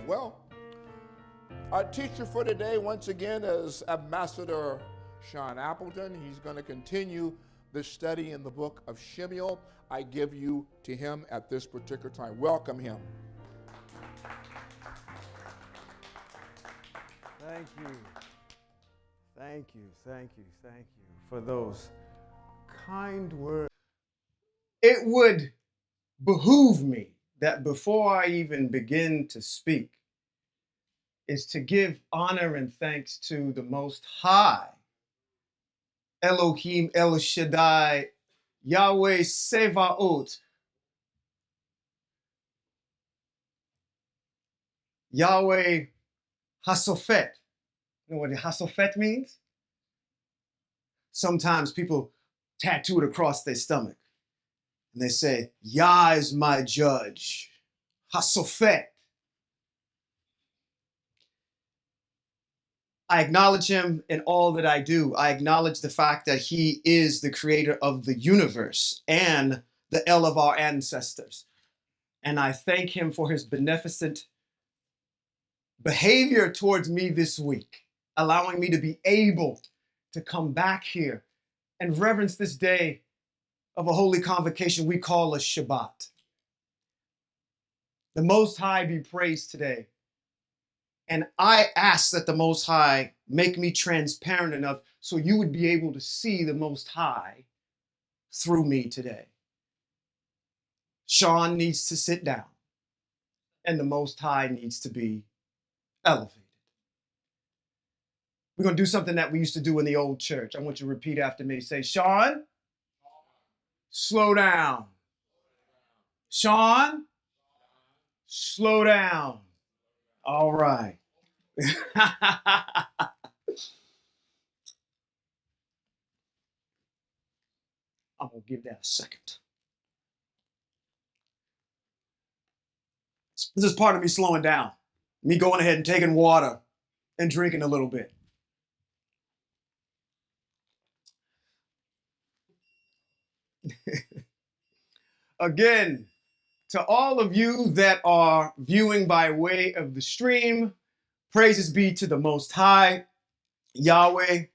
Well, our teacher for today, once again, is Ambassador Sean Appleton. He's going to continue the study in the book of Shemuel. I give you to him at this particular time. Welcome him. Thank you. Thank you, thank you, thank you for those kind words. It would behoove me that before I even begin to speak is to give honor and thanks to the Most High, Elohim El Shaddai, Yahweh Sevaot, Yahweh Hasophet. You know what Hasophet means? Sometimes people tattoo it across their stomach. And they say, Yah is my judge. Hasophet. I acknowledge him in all that I do. I acknowledge the fact that he is the creator of the universe and the El of our ancestors. And I thank him for his beneficent behavior towards me this week, allowing me to be able to come back here and reverence this day of a holy convocation we call a Shabbat. The Most High be praised today. And I ask that the Most High make me transparent enough so you would be able to see the Most High through me today. Sean needs to sit down, and the Most High needs to be elevated. We're going to do something that we used to do in the old church. I want you to repeat after me. Say, Sean, slow down. Sean, slow down. All right. I'm going to give that a second. This is part of me slowing down. Me going ahead and taking water and drinking a little bit. Again, to all of you that are viewing by way of the stream, praises be to the Most High, Yahweh.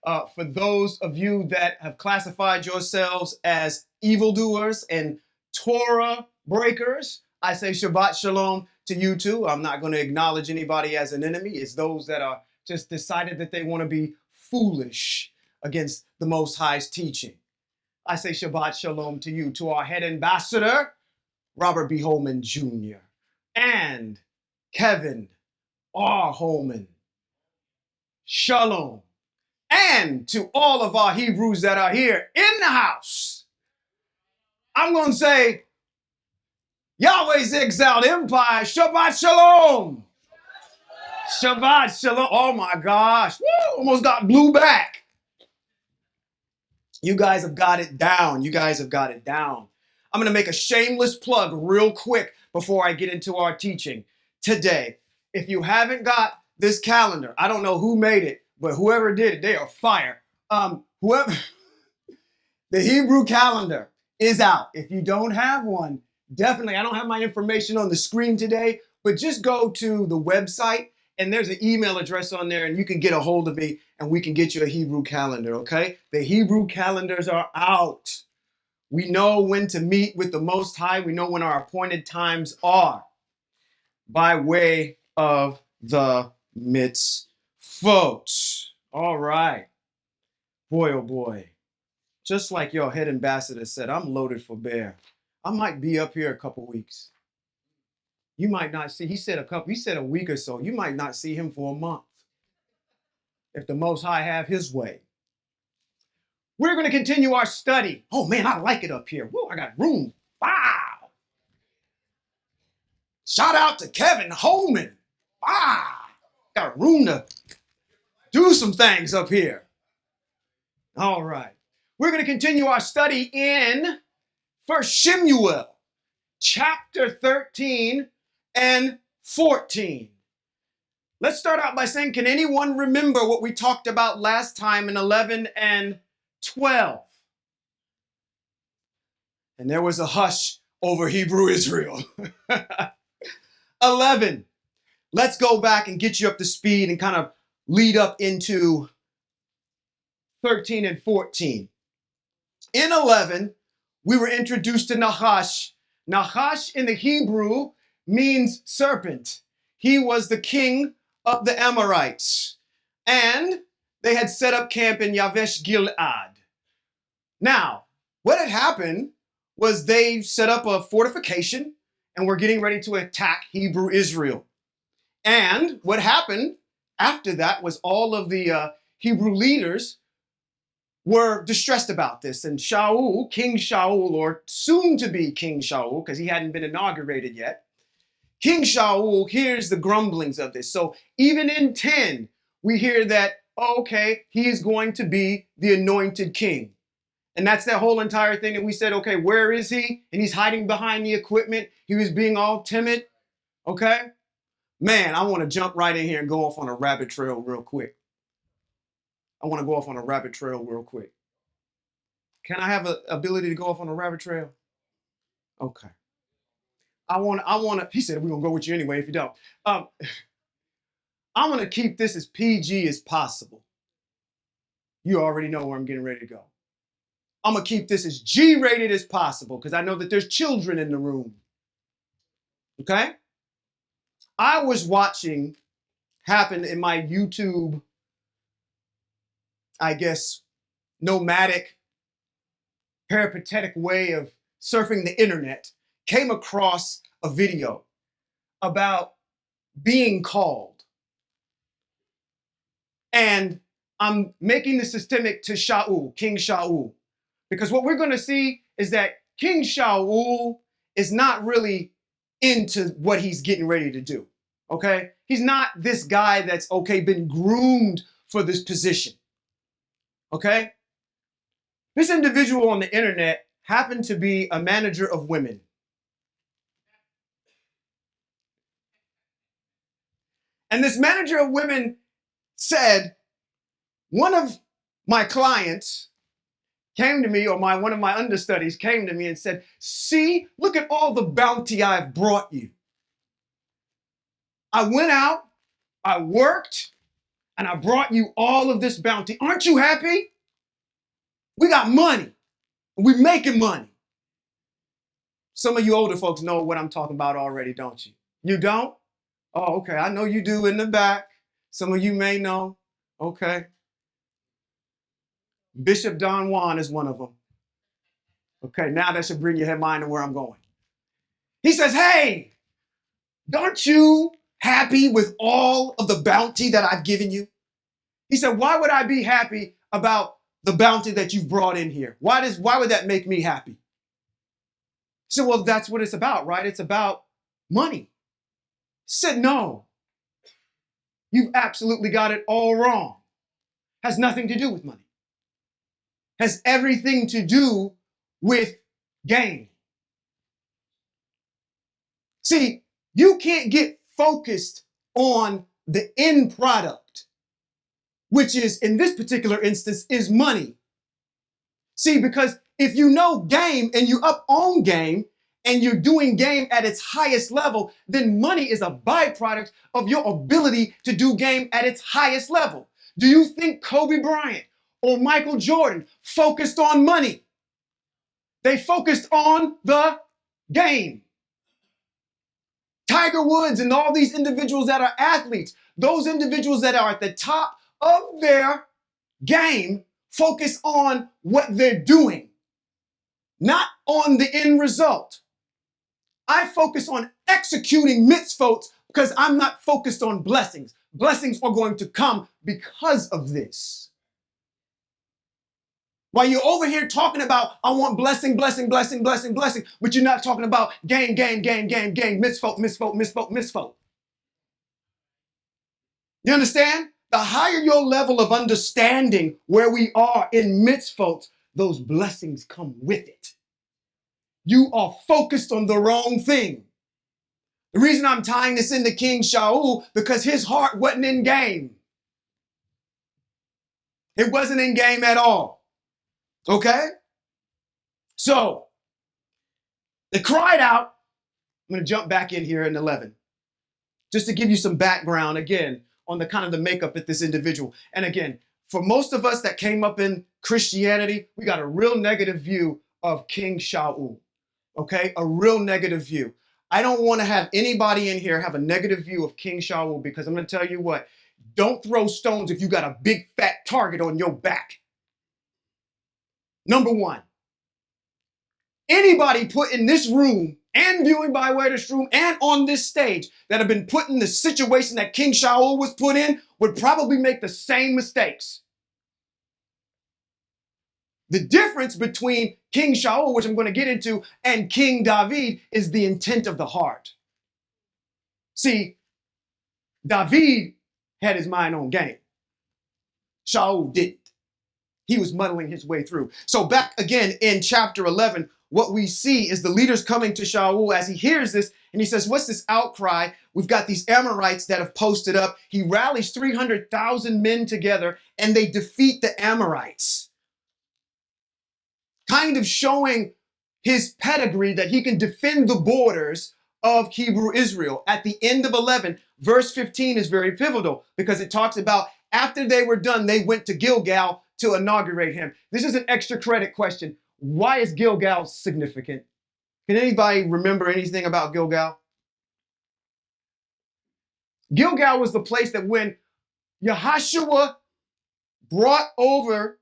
For those of you that have classified yourselves as evildoers and Torah breakers, I say Shabbat Shalom to you too. I'm not going to acknowledge anybody as an enemy. It's those that are just decided that they want to be foolish against the Most High's teaching. I say Shabbat Shalom to you, to our head ambassador, Robert B. Holman Jr., and Kevin R. Holman. Shalom. And to all of our Hebrews that are here in the house, I'm going to say, Yahweh's Exiled Empire, Shabbat Shalom. Shabbat Shalom. Oh my gosh. Woo, almost got blew back. You guys have got it down. You guys have got it down. I'm going to make a shameless plug real quick before I get into our teaching today. If you haven't got this calendar, I don't know who made it, but whoever did it, they are fire. The Hebrew calendar is out. If you don't have one, definitely, I don't have my information on the screen today, but just go to the website and there's an email address on there and you can get a hold of me and we can get you a Hebrew calendar, okay? The Hebrew calendars are out. We know when to meet with the Most High. We know when our appointed times are by way of the mitzvot. All right. Boy, oh boy. Just like your head ambassador said, I'm loaded for bear. I might be up here a couple weeks. You might not see, he said a week or so. You might not see him for a month. If the Most High have his way. We're going to continue our study. Oh man, I like it up here. Whoa, I got room. Wow. Shout out to Kevin Holman. Got room to do some things up here. All right. We're going to continue our study in 1 Shemuel, chapter 13 and 14. Let's start out by saying, can anyone remember what we talked about last time in 11 and 12? And there was a hush over Hebrew Israel. 11. Let's go back and get you up to speed and kind of lead up into 13 and 14. In 11, we were introduced to Nahash. Nahash in the Hebrew means serpent. He was the king of the Amorites. And they had set up camp in Yavesh Gilead. Now, what had happened was they set up a fortification and were getting ready to attack Hebrew Israel. And what happened after that was all of the Hebrew leaders were distressed about this. And Shaul, King Shaul, or soon to be King Shaul, because he hadn't been inaugurated yet, King Shaul hears the grumblings of this. So even in 10, we hear that, oh, okay, he is going to be the anointed king. And that's that whole entire thing that we said, okay, where is he? And he's hiding behind the equipment. He was being all timid. Okay? Man, I want to jump right in here and go off on a rabbit trail real quick. Can I have an ability to go off on a rabbit trail? Okay. I want to, he said, we're going to go with you anyway if you don't. I'm going to keep this as PG as possible. You already know where I'm getting ready to go. I'm going to keep this as G-rated as possible because I know that there's children in the room. Okay? I was watching happen in my YouTube, I guess, nomadic, peripatetic way of surfing the internet, came across a video about being called. And I'm making the systemic to Shaul, King Shaul, because what we're going to see is that King Shaul is not really into what he's getting ready to do, okay? He's not this guy that's, okay, been groomed for this position, okay? This individual on the internet happened to be a manager of women. And this manager of women said, one of my clients came to me, or one of my understudies came to me and said, see, look at all the bounty I've brought you. I went out, I worked, and I brought you all of this bounty. Aren't you happy? We got money. We're making money. Some of you older folks know what I'm talking about already, don't you? You don't? Oh, okay. I know you do in the back. Some of you may know. Okay. Bishop Don Juan is one of them. Okay, now that should bring your mind to where I'm going. He says, hey, aren't you happy with all of the bounty that I've given you? He said, why would I be happy about the bounty that you've brought in here? Why would that make me happy? He said, well, that's what it's about, right? It's about money. He said, no, you've absolutely got it all wrong. Has nothing to do with money. Has everything to do with gain. See, you can't get focused on the end product, which is, in this particular instance, is money. See, because if you know game and you up on game and you're doing game at its highest level, then money is a byproduct of your ability to do game at its highest level. Do you think Kobe Bryant or Michael Jordan focused on money? They focused on the game. Tiger Woods and all these individuals that are athletes, those individuals that are at the top of their game, focus on what they're doing, not on the end result. I focus on executing mitzvot because I'm not focused on blessings. Blessings are going to come because of this. While you're over here talking about, I want blessing, blessing, blessing, blessing, blessing, but you're not talking about gain, gain, gain, gain, gain, mitzvot, mitzvot, mitzvot, mitzvot. You understand? The higher your level of understanding where we are in midst, folks, those blessings come with it. You are focused on the wrong thing. The reason I'm tying this into King Shaul, because his heart wasn't in game. It wasn't in game at all. Okay? So, they cried out. I'm going to jump back in here in 11. Just to give you some background, again, on the kind of the makeup of this individual. And again, for most of us that came up in Christianity, we got a real negative view of King Shaul. Okay? A real negative view. I don't want to have anybody in here have a negative view of King Shaul, because I'm going to tell you what, don't throw stones if you got a big fat target on your back. Number one, anybody put in this room and viewing by way of this room and on this stage that have been put in the situation that King Shaul was put in would probably make the same mistakes. The difference between King Shaul, which I'm going to get into, and King David is the intent of the heart. See, David had his mind on game. Shaul didn't. He was muddling his way through. So back again in chapter 11, what we see is the leaders coming to Shaul as he hears this, and he says, what's this outcry? We've got these Amorites that have posted up. He rallies 300,000 men together, and they defeat the Amorites, kind of showing his pedigree that he can defend the borders of Hebrew Israel. At the end of 11, verse 15 is very pivotal, because it talks about after they were done, they went to Gilgal to inaugurate him. This is an extra credit question. Why is Gilgal significant? Can anybody remember anything about Gilgal? Gilgal was the place that when Yahushua brought over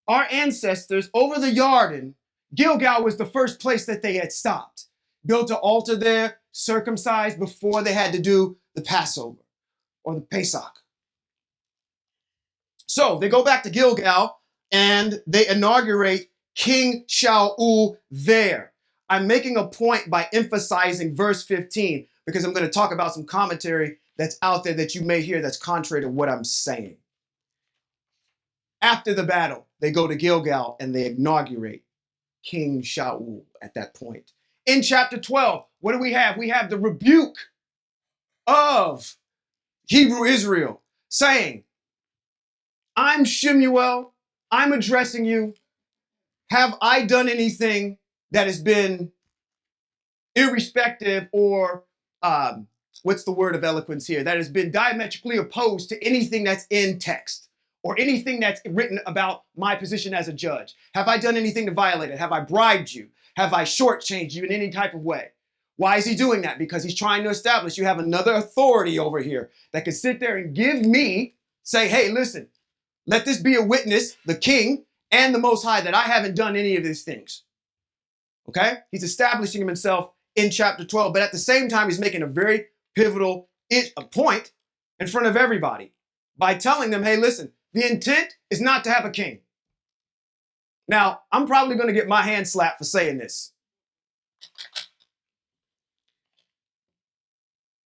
our ancestors over the Jordan, Gilgal was the first place that they had stopped. Built an altar there, circumcised before they had to do the Passover or the Pesach. So they go back to Gilgal and they inaugurate King Shaul there. I'm making a point by emphasizing verse 15 because I'm going to talk about some commentary that's out there that you may hear that's contrary to what I'm saying. After the battle, they go to Gilgal and they inaugurate King Shaul at that point. In chapter 12, what do we have? We have the rebuke of Hebrew Israel saying, I'm Shemuel, I'm addressing you. Have I done anything that has been irrespective or, what's the word of eloquence here? That has been diametrically opposed to anything that's in text or anything that's written about my position as a judge? Have I done anything to violate it? Have I bribed you? Have I shortchanged you in any type of way? Why is he doing that? Because he's trying to establish you have another authority over here that can sit there and give me, say, hey, listen, let this be a witness, the king and the Most High, that I haven't done any of these things. Okay? He's establishing himself in chapter 12, but at the same time, he's making a very pivotal point in front of everybody by telling them, hey, listen, the intent is not to have a king. Now, I'm probably going to get my hand slapped for saying this.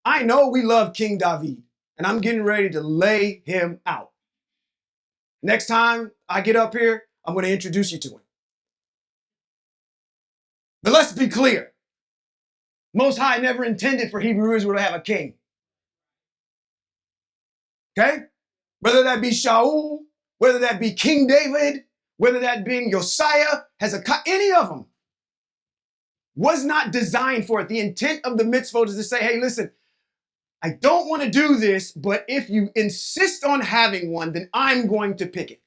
I know we love King David, and I'm getting ready to lay him out. Next time I get up here, I'm going to introduce you to him. But let's be clear. Most High never intended for Hebrew Israel to have a king. Okay? Whether that be Shaul, whether that be King David, whether that being Josiah, Hezekiah, any of them was not designed for it. The intent of the mitzvot is to say, hey, listen, I don't want to do this, but if you insist on having one, then I'm going to pick it.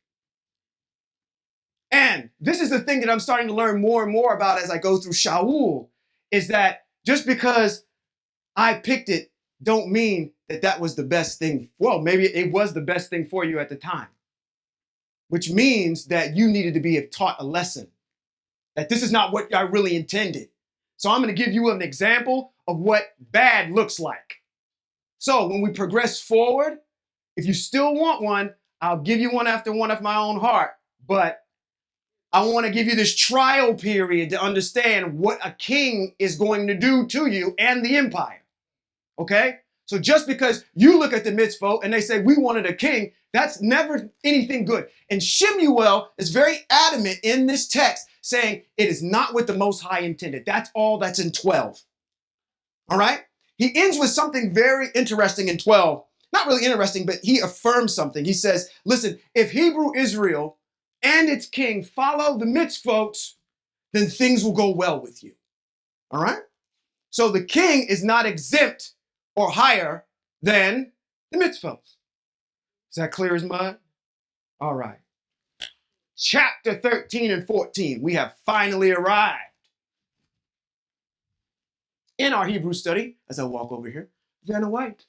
And this is the thing that I'm starting to learn more and more about as I go through Shaul, is that just because I picked it don't mean that that was the best thing. Well, maybe it was the best thing for you at the time, which means that you needed to be taught a lesson, that this is not what I really intended. So I'm going to give you an example of what bad looks like. So when we progress forward, if you still want one, I'll give you one after one of my own heart. But I want to give you this trial period to understand what a king is going to do to you and the empire. Okay? So just because you look at the mitzvot and they say we wanted a king, that's never anything good. And Shemuel is very adamant in this text saying it is not what the Most High intended. That's all that's in 12. All right? He ends with something very interesting in 12. Not really interesting, but he affirms something. He says, listen, if Hebrew Israel and its king follow the mitzvot, then things will go well with you. All right? So the king is not exempt or higher than the mitzvot. Is that clear as mud? All right. Chapter 13 and 14. We have finally arrived in our Hebrew study. As I walk over here, Vanna White.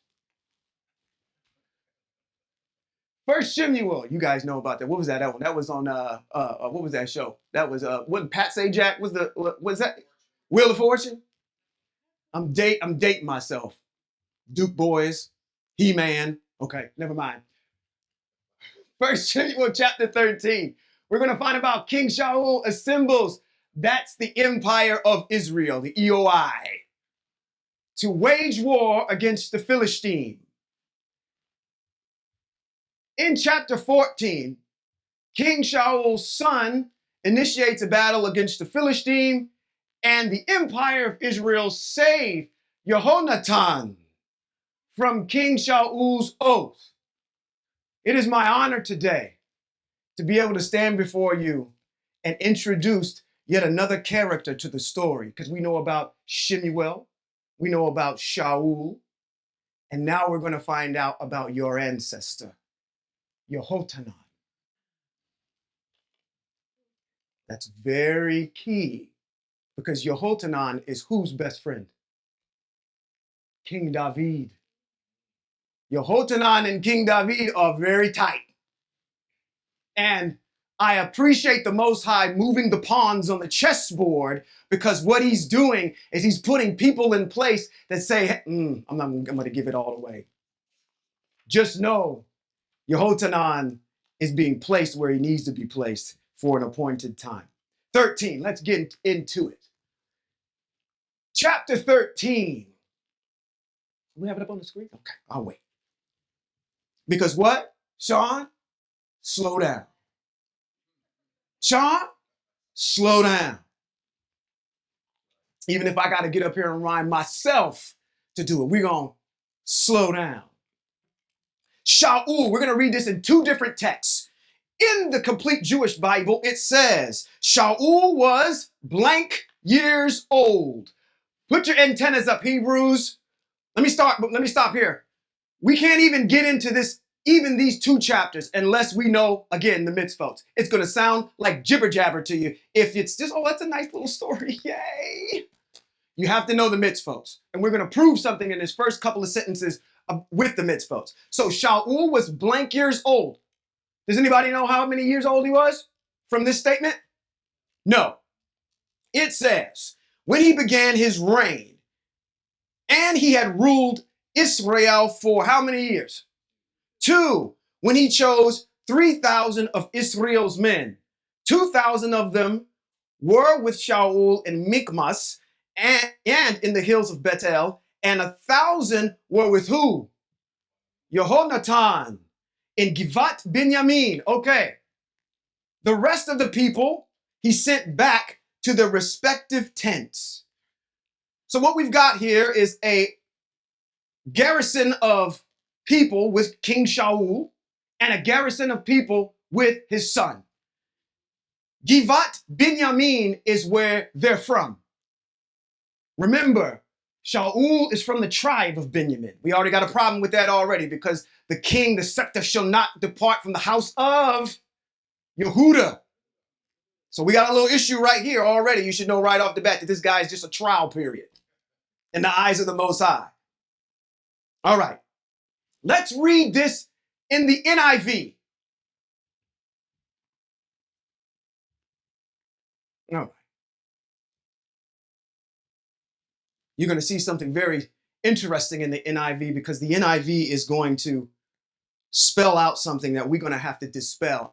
First Shemuel. You guys know about that. What was that one? That was on what was that show? That was wasn't Pat Sajak was that Wheel of Fortune? I'm dating myself. Duke Boys, He-Man. Okay, never mind. First Shemuel chapter 13. We're going to find about King Shaul assembles. That's the empire of Israel, the EOI, to wage war against the Philistine. In chapter 14, King Shaul's son initiates a battle against the Philistine, and the empire of Israel saved Jehonatan from King Shaul's oath. It is my honor today to be able to stand before you and introduce yet another character to the story, because we know about Shemuel, we know about Shaul, and now we're going to find out about your ancestor, Yehotanan. That's very key, because Yehotanan is whose best friend? King David. Yehotanan and King David are very tight. And I appreciate the Most High moving the pawns on the chessboard, because what he's doing is he's putting people in place that say, I'm going to give it all away. Just know Yehotanan is being placed where he needs to be placed for an appointed time. 13, let's get into it. Chapter 13. We have it up on the screen? Okay, I'll wait. Because what? Sean, slow down. Sean, slow down. Even if I got to get up here and rhyme myself to do it, we're going to slow down. Shaul, we're going to read this in two different texts. In the complete Jewish Bible, it says, Shaul was blank years old. Put your antennas up, Hebrews. Let me stop here. We can't even get into this, even these two chapters, unless we know, again, the mitzvot. It's going to sound like jibber jabber to you if it's just, oh, that's a nice little story. Yay. You have to know the mitzvot. And we're going to prove something in this first couple of sentences with the mitzvot. So Shaul was blank years old. Does anybody know how many years old he was from this statement? No. It says, when he began his reign, and he had ruled Israel for how many years? 2. When he chose 3,000 of Israel's men. 2,000 of them were with Shaul in Michmas and in the hills of Bethel, and 1,000 were with who? Yehonatan in Givat Binyamin. Okay. The rest of the people he sent back to their respective tents. So what we've got here is a garrison of people with King Shaul and a garrison of people with his son. Givat Binyamin is where they're from. Remember, Shaul is from the tribe of Benjamin. We already got a problem with that already, because the king, the scepter shall not depart from the house of Yehuda. So we got a little issue right here already. You should know right off the bat that this guy is just a trial period in the eyes of the Most High. All right. Let's read this in the NIV. All right. You're going to see something very interesting in the NIV, because the NIV is going to spell out something that we're going to have to dispel.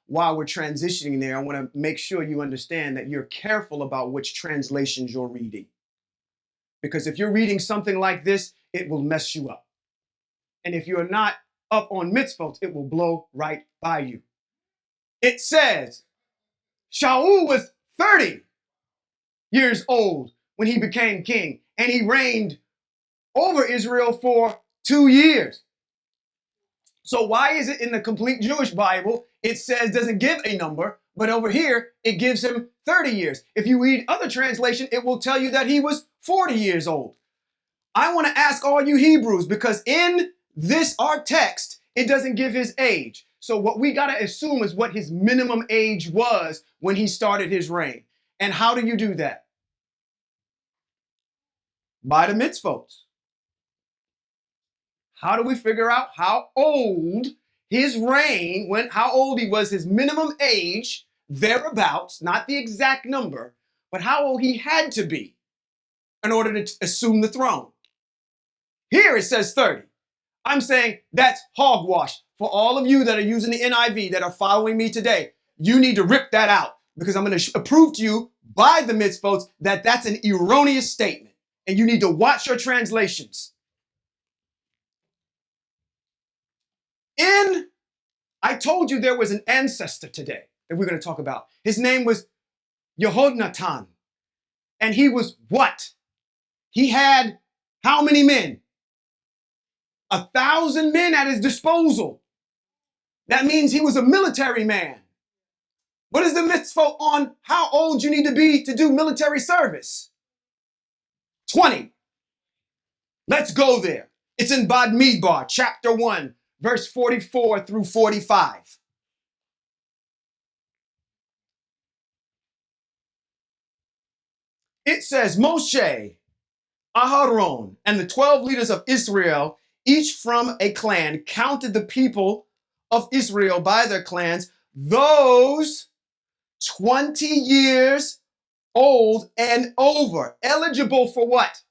While we're transitioning there, I want to make sure you understand that you're careful about which translations you're reading. Because if you're reading something like this, it will mess you up. And if you're not up on mitzvot, it will blow right by you. It says Shaul was 30 years old when he became king, and he reigned over Israel for 2 years. So why is it in the complete Jewish Bible, it says, doesn't give a number, but over here, it gives him 30 years. If you read other translation, it will tell you that he was 40 years old. I want to ask all you Hebrews, because in this, our text, it doesn't give his age. So what we got to assume is what his minimum age was when he started his reign. And how do you do that? By the mitzvot. How do we figure out how old his reign, how old he was, his minimum age, thereabouts, not the exact number, but how old he had to be in order to assume the throne? Here it says 30. I'm saying that's hogwash. For all of you that are using the NIV that are following me today, you need to rip that out, because I'm going to prove to you by the mitzvot that that's an erroneous statement, and you need to watch your translations. I told you there was an ancestor today that we're going to talk about. His name was Yehonatan. And he was what? He had how many men? 1,000 men at his disposal. That means he was a military man. What is the mitzvah on how old you need to be to do military service? 20. Let's go there. It's in Bamidbar, chapter 1, verse 44 through 45. It says, Moshe, Aharon, and the 12 leaders of Israel, each from a clan, counted the people of Israel by their clans, those 20 years old and over, eligible for what?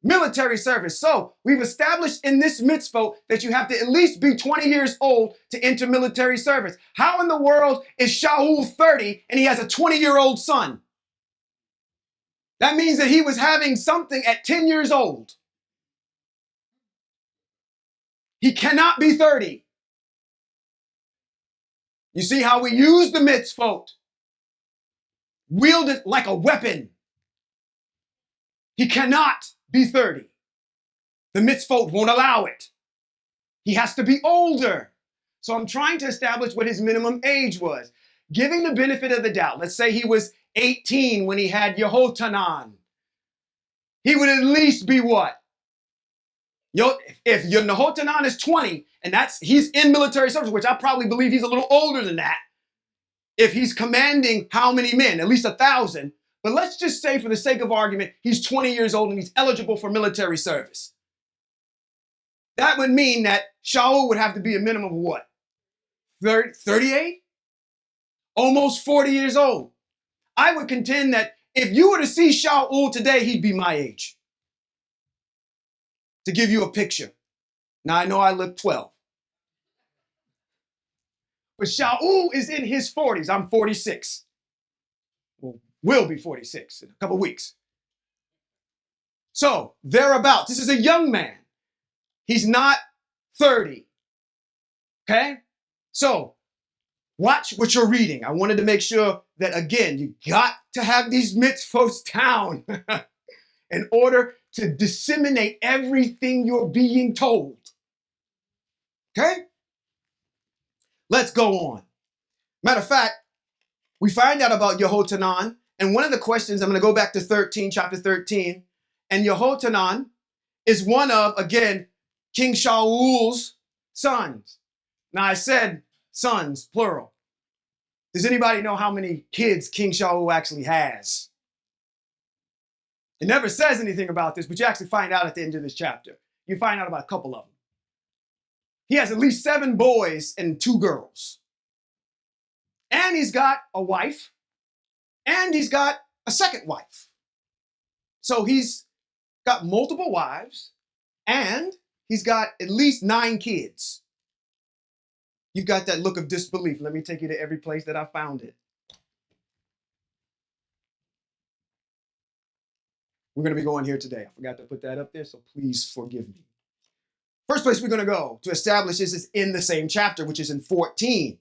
Military service. So we've established in this mitzvah that you have to at least be 20 years old to enter military service. How in the world is Shaul 30 and he has a 20-year-old son? That means that he was having something at 10 years old. He cannot be 30. You see how we use the mitzvot? Wield it like a weapon. He cannot be 30. The mitzvot won't allow it. He has to be older. So I'm trying to establish what his minimum age was. Giving the benefit of the doubt. Let's say he was 18 when he had Yehotanan. He would at least be what? If your Yehotanan is 20, and he's in military service, which I probably believe he's a little older than that. If he's commanding how many men? At least 1,000. But let's just say, for the sake of argument, he's 20 years old and he's eligible for military service. That would mean that Shaul would have to be a minimum of what? 38? Almost 40 years old. I would contend that if you were to see Shaul today, he'd be my age. To give you a picture. Now, I know I look 12. But Shaul is in his 40s. I'm 46. Well, will be 46 in a couple weeks. So, thereabouts. This is a young man. He's not 30. Okay? So, watch what you're reading. I wanted to make sure that, again, you got to have these mitzvos down in order to disseminate everything you're being told. Okay? Let's go on. Matter of fact, we find out about Yehotanan, and one of the questions, I'm going to go back to chapter 13, and Yehotanan is one of, again, King Shaul's sons. Now, I said sons, plural. Does anybody know how many kids King Shaul actually has? It never says anything about this, but you actually find out at the end of this chapter. You find out about a couple of them. He has at least 7 boys and 2 girls. And he's got a wife, and he's got a second wife. So he's got multiple wives, and he's got at least 9 kids. You've got that look of disbelief. Let me take you to every place that I found it. We're going to be going here today. I forgot to put that up there, so please forgive me. First place we're going to go to establish this is in the same chapter, which is in 14.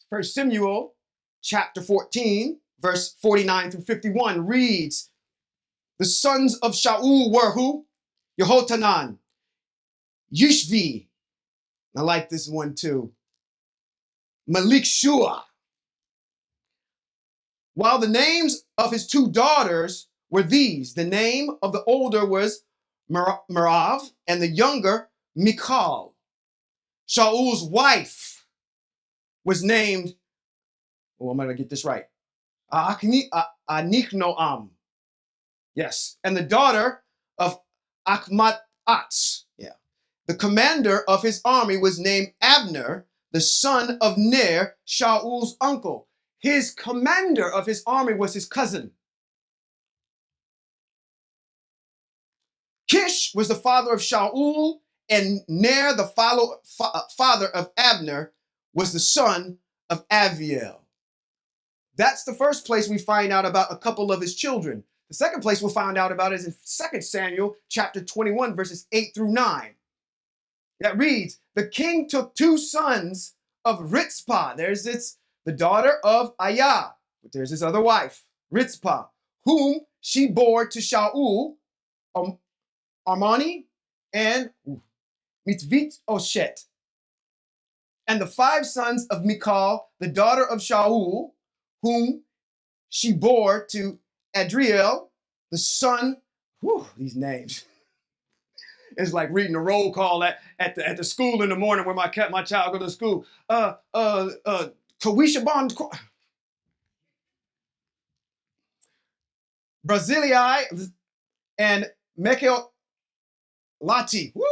1 Samuel chapter 14, verse 49 through 51 reads, the sons of Shaul were who? Yehotanan, Yishvi. I like this one too. Malik Shua. While the names of his two daughters were these, the name of the older was Merav and the younger Michal. Shaul's wife was named, oh, I'm going to get this right, Anichnoam. Yes, and the daughter of Achmatz. Yeah. The commander of his army was named Abner, the son of Ner, Shaul's uncle. His commander of his army was his cousin. Kish was the father of Shaul, and Ner, the father of Abner, was the son of Aviel. That's the first place we find out about a couple of his children. The second place we'll find out about is in 2 Samuel chapter 21, verses 8 through 9. That reads, the king took two sons of Ritzpah. There's the daughter of Ayah. But there's his other wife, Ritzpah, whom she bore to Shaul, Armani, and Mitvit Oshet. And the 5 sons of Michal, the daughter of Shaul, whom she bore to Adriel, the son, these names. It's like reading a roll call at the school in the morning where my child go to school. Kawisha Bond, Brazilii, and Mekel Lati. Woo!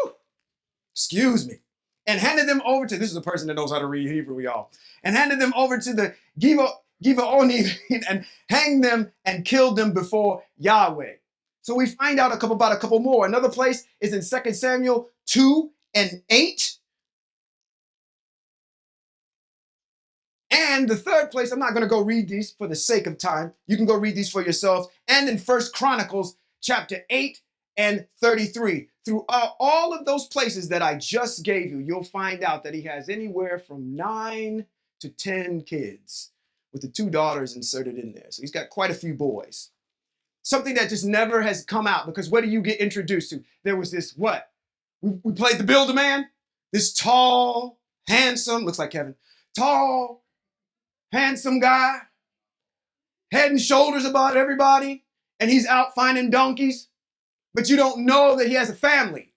Excuse me. And handed them over to, this is a person that knows how to read Hebrew, y'all. And handed them over to the Givaoni and hanged them and killed them before Yahweh. So we find out about a couple more. Another place is in 2 Samuel 2 and 8. And the third place, I'm not going to go read these for the sake of time. You can go read these for yourselves. And in 1 Chronicles chapter 8 and 33. Throughout all of those places that I just gave you, you'll find out that he has anywhere from 9 to 10 kids with the 2 daughters inserted in there. So he's got quite a few boys. Something that just never has come out, because what do you get introduced to? There was this, what? We played the Build-A-Man. This tall, handsome, looks like Kevin, tall, handsome guy, head and shoulders above everybody, and he's out finding donkeys, but you don't know that he has a family,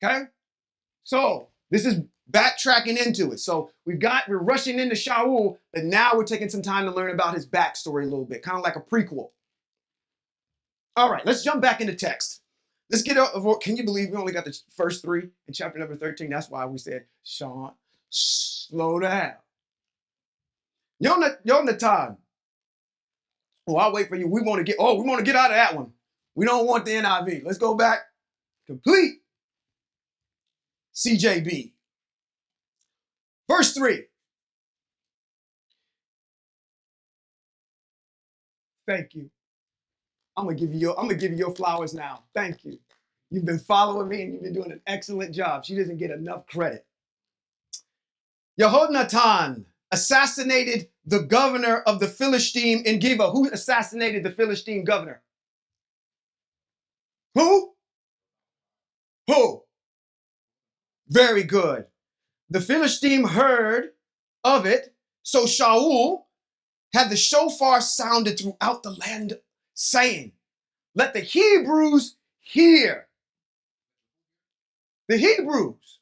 okay? So this is backtracking into it. So we're rushing into Shaul, but now we're taking some time to learn about his backstory a little bit, kind of like a prequel. All right, let's jump back into text. Let's get out. Can you believe we only got the first 3 in chapter number 13? That's why we said, Sean, slow down. Yonatan. Oh, I'll wait for you. We want to get out of that one. We don't want the NIV. Let's go back. Complete. CJB. Verse 3. Thank you. I'm gonna give you your flowers now. Thank you. You've been following me and you've been doing an excellent job. She doesn't get enough credit. Yehoshaphat assassinated the governor of the Philistine in Gibeah. Who assassinated the Philistine governor? Who? Very good. The Philistine heard of it, so Shaul had the shofar sounded throughout the land, saying, let the Hebrews hear. The Hebrews.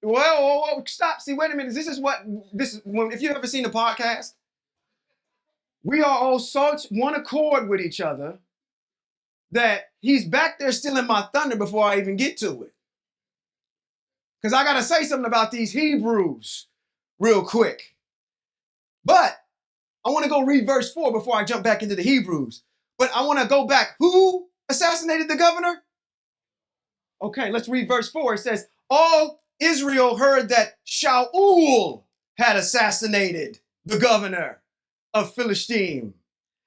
Well, stop. See, wait a minute. If you've ever seen a podcast, we are all such one accord with each other that he's back there stealing my thunder before I even get to it. Because I got to say something about these Hebrews real quick. But I want to go read verse 4 before I jump back into the Hebrews. But I want to go back. Who assassinated the governor? Okay, let's read verse 4. It says, all Israel heard that Shaul had assassinated the governor of Philistine,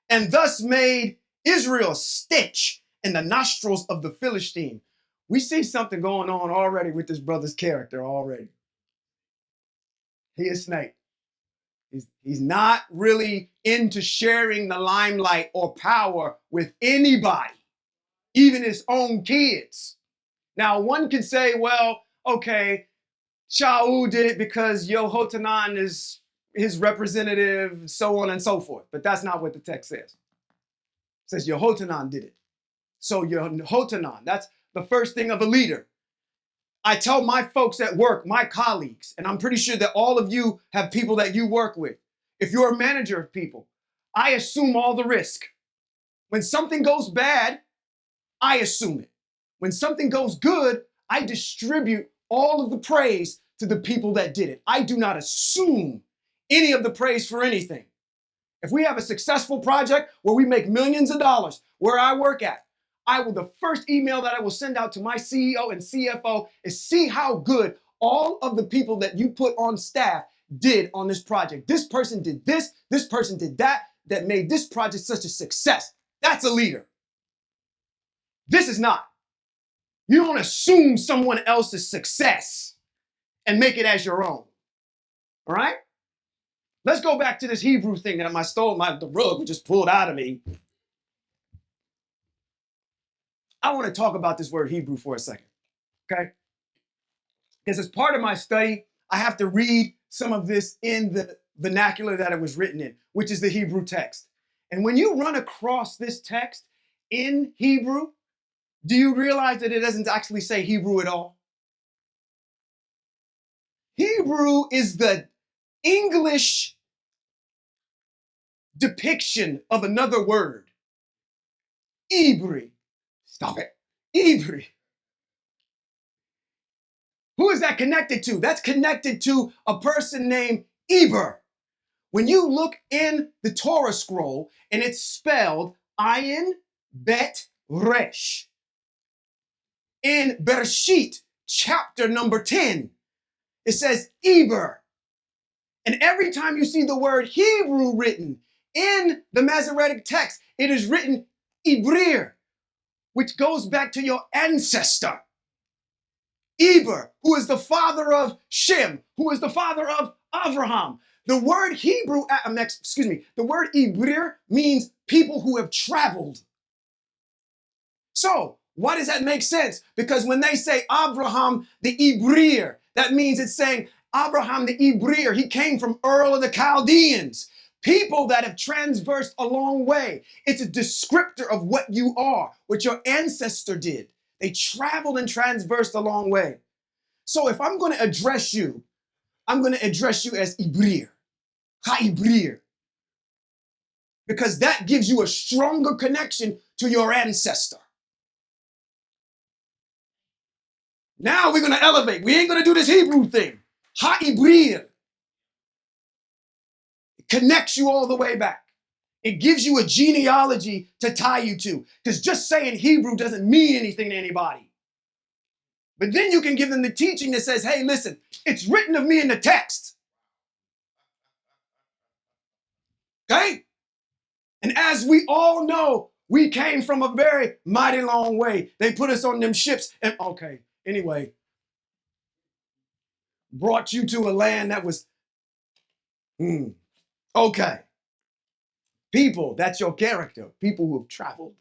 and thus made Israel stench in the nostrils of the Philistine. We see something going on already with this brother's character already. He is snake. He's not really into sharing the limelight or power with anybody, even his own kids. Now, one could say, well, okay, Shaul did it because Yehohanan is his representative, so on and so forth. But that's not what the text says. It says Yehohanan did it. So Yehohanan, that's the first thing of a leader. I tell my folks at work, my colleagues, and I'm pretty sure that all of you have people that you work with. If you're a manager of people, I assume all the risk. When something goes bad, I assume it. When something goes good, I distribute all of the praise to the people that did it. I do not assume any of the praise for anything. If we have a successful project where we make millions of dollars, where I work at, the first email that I will send out to my CEO and CFO is see how good all of the people that you put on staff did on this project. This person did this person did that made this project such a success. That's a leader. This is not. You don't assume someone else's success and make it as your own. All right? Let's go back to this Hebrew thing that the rug just pulled out of me. I want to talk about this word Hebrew for a second, okay? Because as part of my study, I have to read some of this in the vernacular that it was written in, which is the Hebrew text. And when you run across this text in Hebrew, do you realize that it doesn't actually say Hebrew at all? Hebrew is the English depiction of another word. Ibri. Stop it. Ibri. Who is that connected to? That's connected to a person named Eber. When you look in the Torah scroll and it's spelled Ayin Bet Resh. In Bereshit, chapter number 10, it says Eber. And every time you see the word Hebrew written in the Masoretic text, it is written Ibrir, which goes back to your ancestor. Eber, who is the father of Shem, who is the father of Abraham. The word Hebrew, the word Ibrir means people who have traveled. So, why does that make sense? Because when they say Abraham the Ibrir, that means it's saying Abraham the Ibrir, he came from Ur of the Chaldeans. People that have transversed a long way. It's a descriptor of what you are, what your ancestor did. They traveled and transversed a long way. So if I'm going to address you, I'm going to address you as Ibrir, Ha-Ibrir, because that gives you a stronger connection to your ancestor. Now we're going to elevate. We ain't going to do this Hebrew thing. Ha-Ibrir. It connects you all the way back. It gives you a genealogy to tie you to, because just saying Hebrew doesn't mean anything to anybody. But then you can give them the teaching that says, hey, listen, it's written of me in the text. Okay? And as we all know, we came from a very mighty long way. They put us on them ships and, okay, anyway, brought you to a land that was, okay. People, that's your character. People who have traveled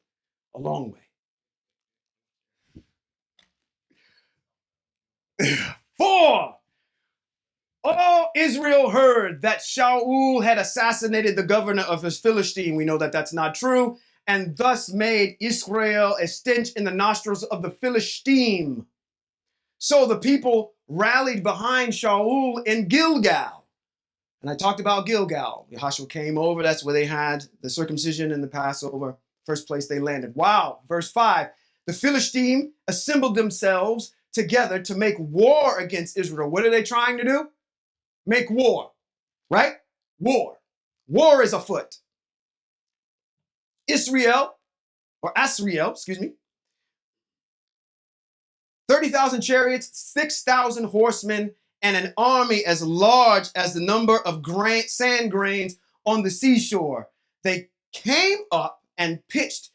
a long way. 4, all Israel heard that Shaul had assassinated the governor of his Philistine. We know that that's not true. And thus made Israel a stench in the nostrils of the Philistine. So the people rallied behind Shaul in Gilgal. And I talked about Gilgal. Yahweh'w came over. That's where they had the circumcision and the Passover. First place they landed. Wow. Verse 5. The Philistine assembled themselves together to make war against Israel. What are they trying to do? Make war, right? War. War is afoot. Asriel, 30,000 chariots, 6,000 horsemen, and an army as large as the number of sand grains on the seashore. They came up and pitched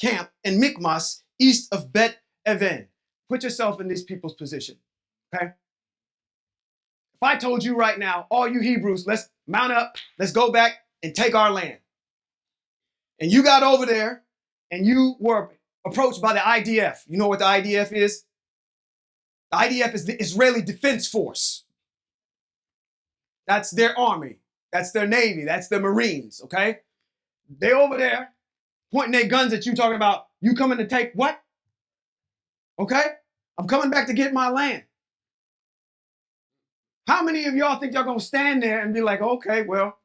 camp in Michmas, east of Bet even. Put yourself in these people's position, okay? If I told you right now, all you Hebrews, let's mount up, let's go back and take our land. And you got over there and you were approached by the IDF. You know what the IDF is? The IDF is the Israeli Defense Force. That's their army. That's their Navy. That's their Marines, okay? They over there pointing their guns at you talking about, you coming to take what? Okay? I'm coming back to get my land. How many of y'all think y'all gonna stand there and be like, okay, well,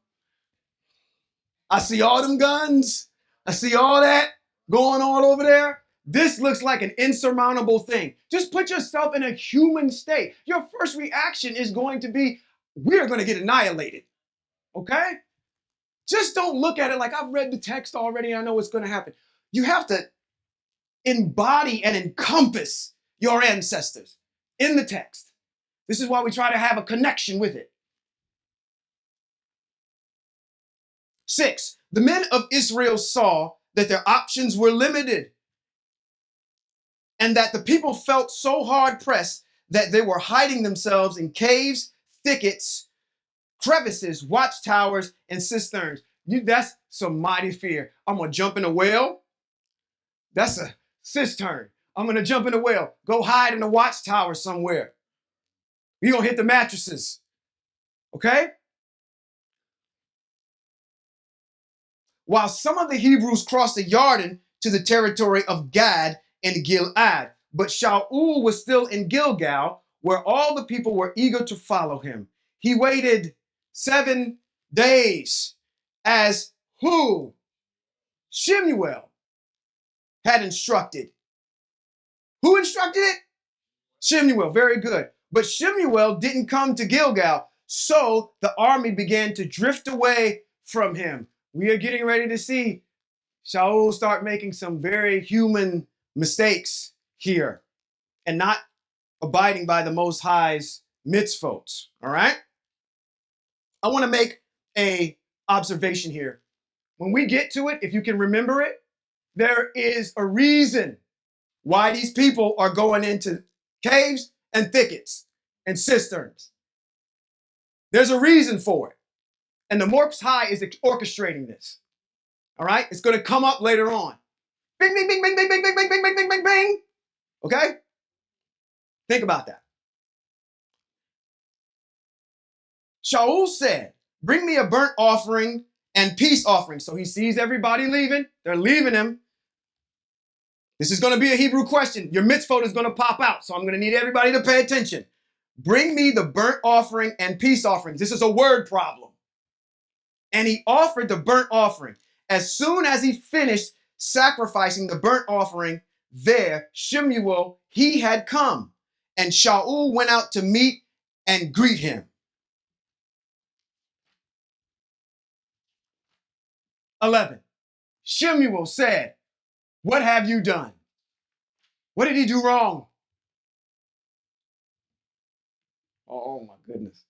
I see all them guns. I see all that going on over there. This looks like an insurmountable thing. Just put yourself in a human state. Your first reaction is going to be, we're going to get annihilated. Okay? Just don't look at it like I've read the text already. I know what's going to happen. You have to embody and encompass your ancestors in the text. This is why we try to have a connection with it. 6, the men of Israel saw that their options were limited and that the people felt so hard pressed that they were hiding themselves in caves, thickets, crevices, watchtowers, and cisterns. That's some mighty fear. I'm going to jump in a well. That's a cistern. I'm going to jump in a well. Go hide in a watchtower somewhere. You're going to hit the mattresses. Okay? While some of the Hebrews crossed the Jordan to the territory of Gad and Gilead, but Shaul was still in Gilgal, where all the people were eager to follow him. He waited 7 days as who? Shemuel had instructed. Who instructed it? Shemuel, very good. But Shemuel didn't come to Gilgal, so the army began to drift away from him. We are getting ready to see Shaul start making some very human mistakes here and not abiding by the Most High's mitzvot, all right? I want to make a observation here. When we get to it, if you can remember it, there is a reason why these people are going into caves and thickets and cisterns. There's a reason for it. And the Most High is orchestrating this. All right? It's going to come up later on. Bing, bing, bing, bing, bing, bing, bing, bing, bing, bing, bing, bing, bing. Okay? Think about that. Shaul said, bring me a burnt offering and peace offering. So he sees everybody leaving. They're leaving him. This is going to be a Hebrew question. Your mitzvot is going to pop out. So I'm going to need everybody to pay attention. Bring me the burnt offering and peace offerings. This is a word problem. And he offered the burnt offering. As soon as he finished sacrificing the burnt offering, there Shemuel, he had come. And Shaul went out to meet and greet him. 11. Shemuel said, what have you done? What did he do wrong? Oh my goodness.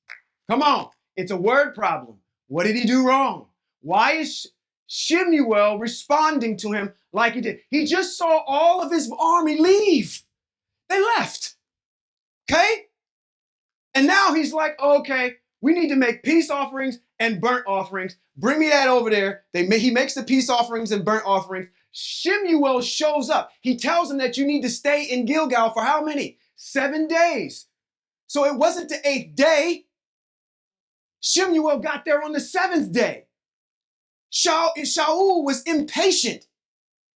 Come on. It's a word problem. What did he do wrong? Why is Shemuel responding to him like he did? He just saw all of his army leave. They left. Okay? And now he's like, okay, we need to make peace offerings and burnt offerings. Bring me that over there. He makes the peace offerings and burnt offerings. Shemuel shows up. He tells him that you need to stay in Gilgal for how many? 7 days. So it wasn't the 8th day. Shemuel got there on the 7th day. Shaul was impatient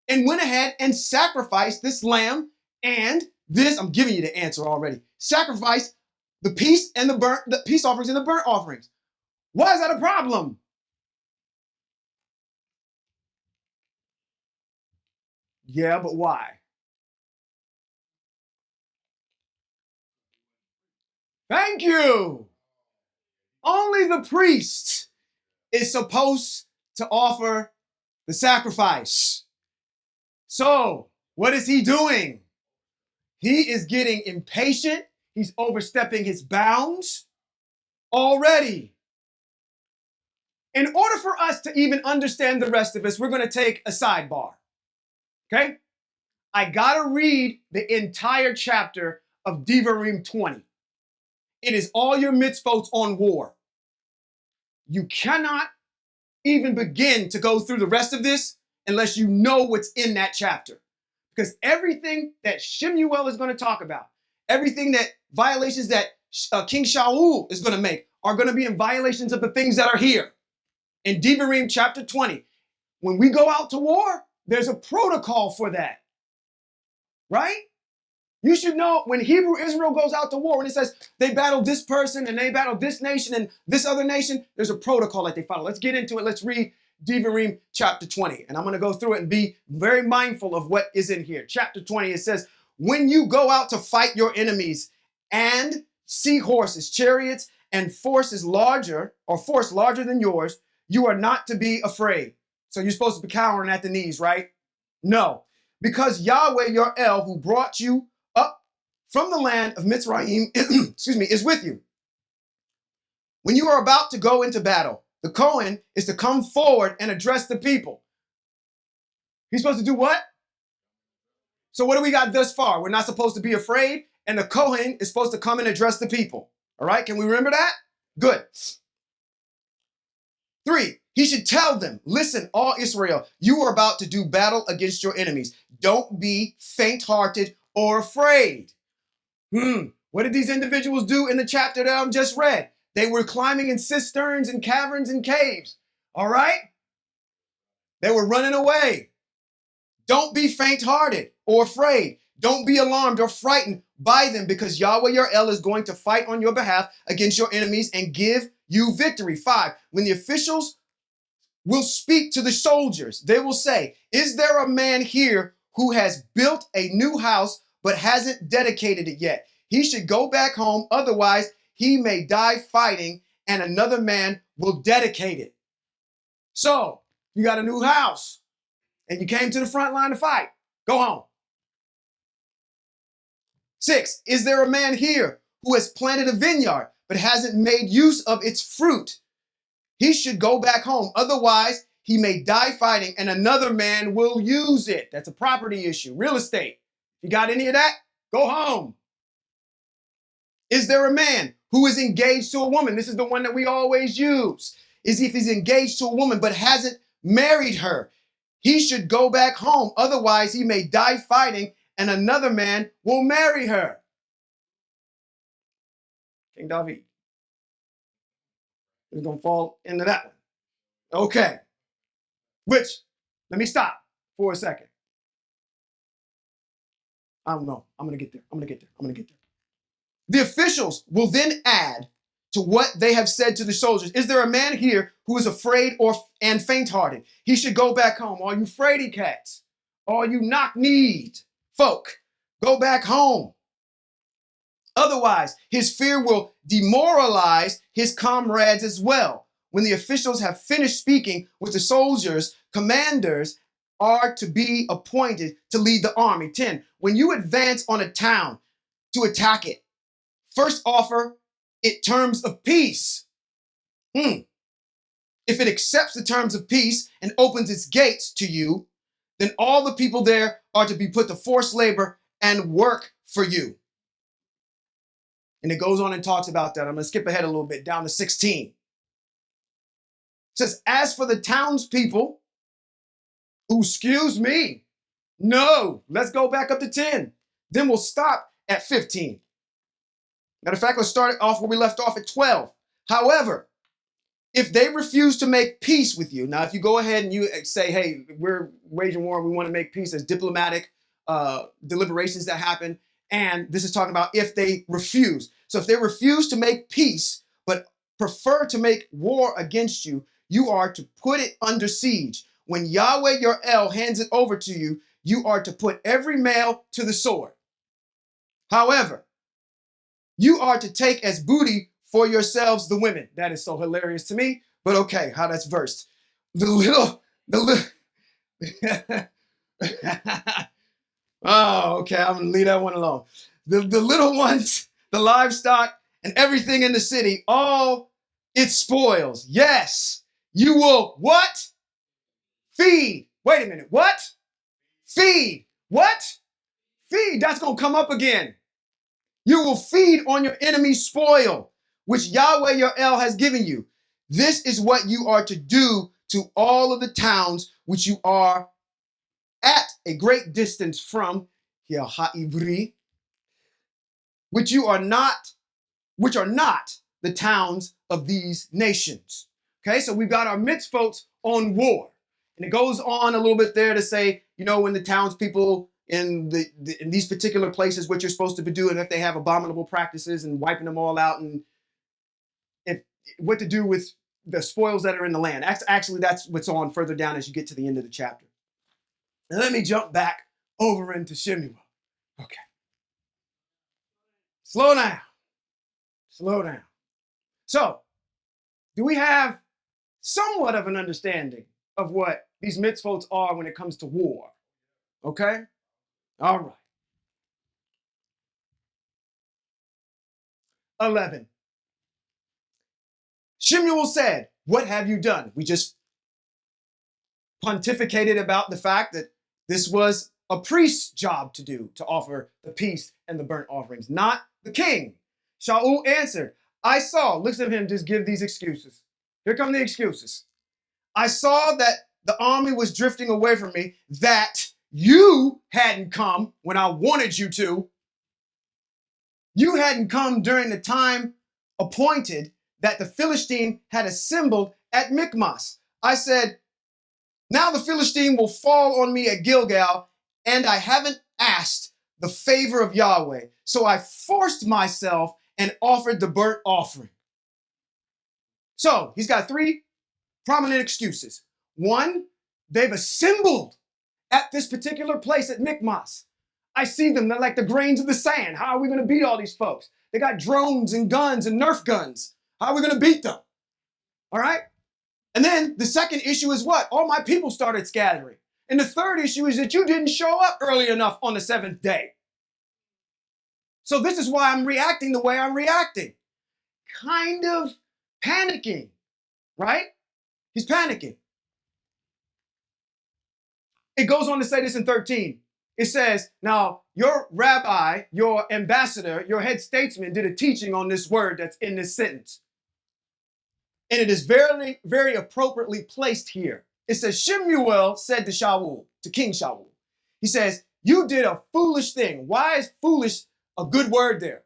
and went ahead and sacrificed this lamb and this, I'm giving you the answer already, sacrificed the peace offerings and the burnt offerings. Why is that a problem? Yeah, but why? Thank you. Only the priest is supposed to offer the sacrifice. So, what is he doing? He is getting impatient. He's overstepping his bounds already. In order for us to even understand the rest of this, we're going to take a sidebar. Okay? I gotta read the entire chapter of Devarim 20. It is all your mitzvot on war. You cannot even begin to go through the rest of this unless you know what's in that chapter. Because everything that Shemuel is going to talk about, everything that violations that King Shaul is going to make are going to be in violations of the things that are here. In Devarim chapter 20, when we go out to war, there's a protocol for that, right? You should know when Hebrew Israel goes out to war, when it says they battled this person and they battled this nation and this other nation, there's a protocol that they follow. Let's get into it. Let's read Devarim chapter 20. And I'm going to go through it and be very mindful of what is in here. Chapter 20, it says, when you go out to fight your enemies and see horses, chariots, and force larger than yours, you are not to be afraid. So you're supposed to be cowering at the knees, right? No, because Yahweh, your El, who brought you up from the land of Mitzrayim, is with you. When you are about to go into battle, the Kohen is to come forward and address the people. He's supposed to do what? So what do we got thus far? We're not supposed to be afraid, and the Kohen is supposed to come and address the people. All right, can we remember that? Good. 3, he should tell them, listen, all Israel, you are about to do battle against your enemies. Don't be faint-hearted or afraid. What did these individuals do in the chapter that I just read? They were climbing in cisterns and caverns and caves. All right? They were running away. Don't be faint-hearted or afraid. Don't be alarmed or frightened by them, because Yahweh your El is going to fight on your behalf against your enemies and give you victory. 5, when the officials will speak to the soldiers, they will say, is there a man here who has built a new house but hasn't dedicated it yet? He should go back home, otherwise he may die fighting and another man will dedicate it. So, you got a new house and you came to the front line to fight. Go home. 6, is there a man here who has planted a vineyard but hasn't made use of its fruit? He should go back home, otherwise he may die fighting and another man will use it. That's a property issue, real estate. You got any of that? Go home. Is there a man who is engaged to a woman? This is the one that we always use. Is if he's engaged to a woman but hasn't married her, he should go back home. Otherwise, he may die fighting and another man will marry her. King David. We're going to fall into that one. Okay. Which, let me stop for a second. I don't know. I'm going to get there. The officials will then add to what they have said to the soldiers. Is there a man here who is afraid and faint-hearted? He should go back home. All you fraidy cats, all you knock-kneed folk, go back home. Otherwise, his fear will demoralize his comrades as well. When the officials have finished speaking with the soldiers, commanders are to be appointed to lead the army. 10, when you advance on a town to attack it, first offer it terms of peace. If it accepts the terms of peace and opens its gates to you, then all the people there are to be put to forced labor and work for you. And it goes on and talks about that. I'm going to skip ahead a little bit down to 16. It says, as for the townspeople, excuse me, no, let's go back up to 10. Then we'll stop at 15. Matter of fact, let's start off where we left off at 12. However, if they refuse to make peace with you, now if you go ahead and you say, hey, we're waging war, we want to make peace, there's diplomatic deliberations that happen, and this is talking about if they refuse. So if they refuse to make peace, but prefer to make war against you, you are to put it under siege. When Yahweh your El hands it over to you, you are to put every male to the sword. However, you are to take as booty for yourselves the women. That is so hilarious to me, but okay, how that's versed. The little, oh, okay, I'm gonna leave that one alone. The little ones, the livestock, and everything in the city, all its spoils. Yes, you will what? Feed. Wait a minute, what? Feed. What? feed. That's going to come up again. You will feed on your enemy's spoil, which Yahweh your El has given you. This is what you are to do to all of the towns which you are at a great distance from, here Ha'ivri, which are not the towns of these nations. Okay, so we've got our mitzvot on war. And it goes on a little bit there to say, you know, when the townspeople in these particular places, what you're supposed to be doing if they have abominable practices and wiping them all out, and what to do with the spoils that are in the land. Actually, that's what's on further down as you get to the end of the chapter. And let me jump back over into Shemuel. Okay. Slow down. Slow down. So, do we have somewhat of an understanding of what these mitzvot are when it comes to war? Okay? All right. 11. Shemuel said, what have you done? We just pontificated about the fact that this was a priest's job to do, to offer the peace and the burnt offerings, not the king. Shaul answered, I saw, listen to him just give these excuses. Here come the excuses. I saw that the army was drifting away from me, that you hadn't come when I wanted you to. You hadn't come during the time appointed that the Philistine had assembled at Michmas. I said, now the Philistine will fall on me at Gilgal, and I haven't asked the favor of Yahweh. So I forced myself and offered the burnt offering. So he's got three prominent excuses. One, they've assembled at this particular place at Michmas. I see them, they're like the grains of the sand. How are we going to beat all these folks? They got drones and guns and Nerf guns. How are we going to beat them? All right? And then the second issue is what? All my people started scattering. And the third issue is that you didn't show up early enough on the seventh day. So this is why I'm reacting the way I'm reacting. Kind of panicking, right? He's panicking. It goes on to say this in 13. It says, now your rabbi, your ambassador, your head statesman did a teaching on this word that's in this sentence. And it is very, very appropriately placed here. It says, Shemuel said to Shaul, to King Shaul, he says, you did a foolish thing. Why is foolish a good word there?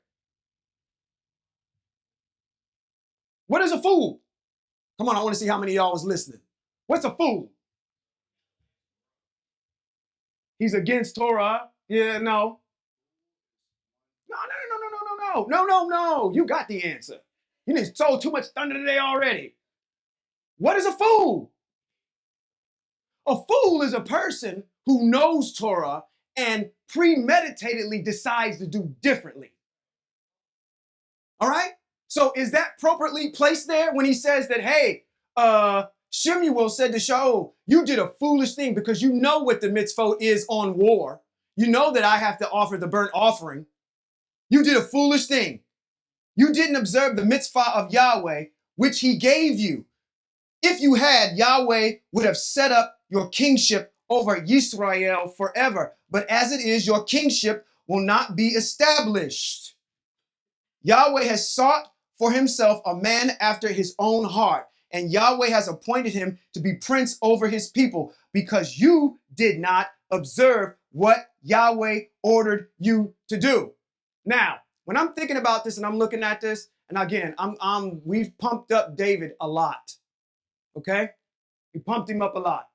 What is a fool? Come on, I want to see how many of y'all was listening. What's a fool? He's against Torah. Yeah, no. No. You got the answer. You done sold too much thunder today already. What is a fool? A fool is a person who knows Torah and premeditatedly decides to do differently. All right? So is that appropriately placed there when he says that, hey, Shemuel said to Shaul, you did a foolish thing because you know what the mitzvot is on war. You know that I have to offer the burnt offering. You did a foolish thing. You didn't observe the mitzvah of Yahweh, which he gave you. If you had, Yahweh would have set up your kingship over Yisrael forever. But as it is, your kingship will not be established. Yahweh has sought for himself a man after his own heart, and Yahweh has appointed him to be prince over his people because you did not observe what Yahweh ordered you to do. Now, when I'm thinking about this and I'm looking at this, and again, we've pumped up David a lot. Okay? We pumped him up a lot.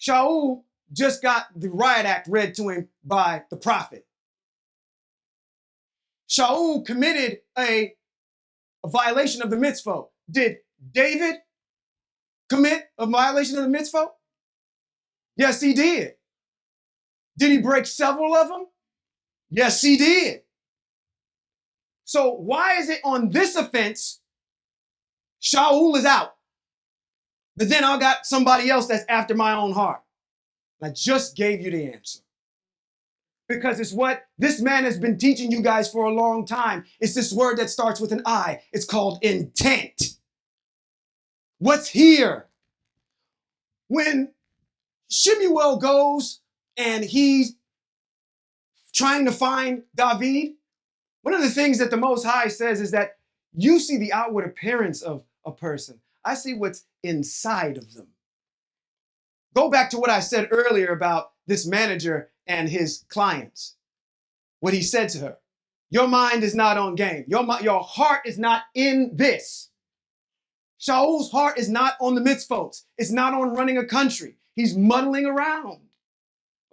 Shaul just got the riot act read to him by the prophet. Shaul committed a violation of the mitzvah. Did David commit a violation of the mitzvah? Yes, he did. Did he break several of them? Yes, he did. So why is it on this offense, Shaul is out, but then I got somebody else that's after my own heart? I just gave you the answer. Because it's what this man has been teaching you guys for a long time. It's this word that starts with an I. It's called intent. What's here? When Shemuel goes and he trying to find David, one of the things that the Most High says is that you see the outward appearance of a person. I see what's inside of them. Go back to what I said earlier about this manager and his clients. What he said to her. Your mind is not on game. Your heart is not in this. Shaul's heart is not on the mitzvot. It's not on running a country. He's muddling around.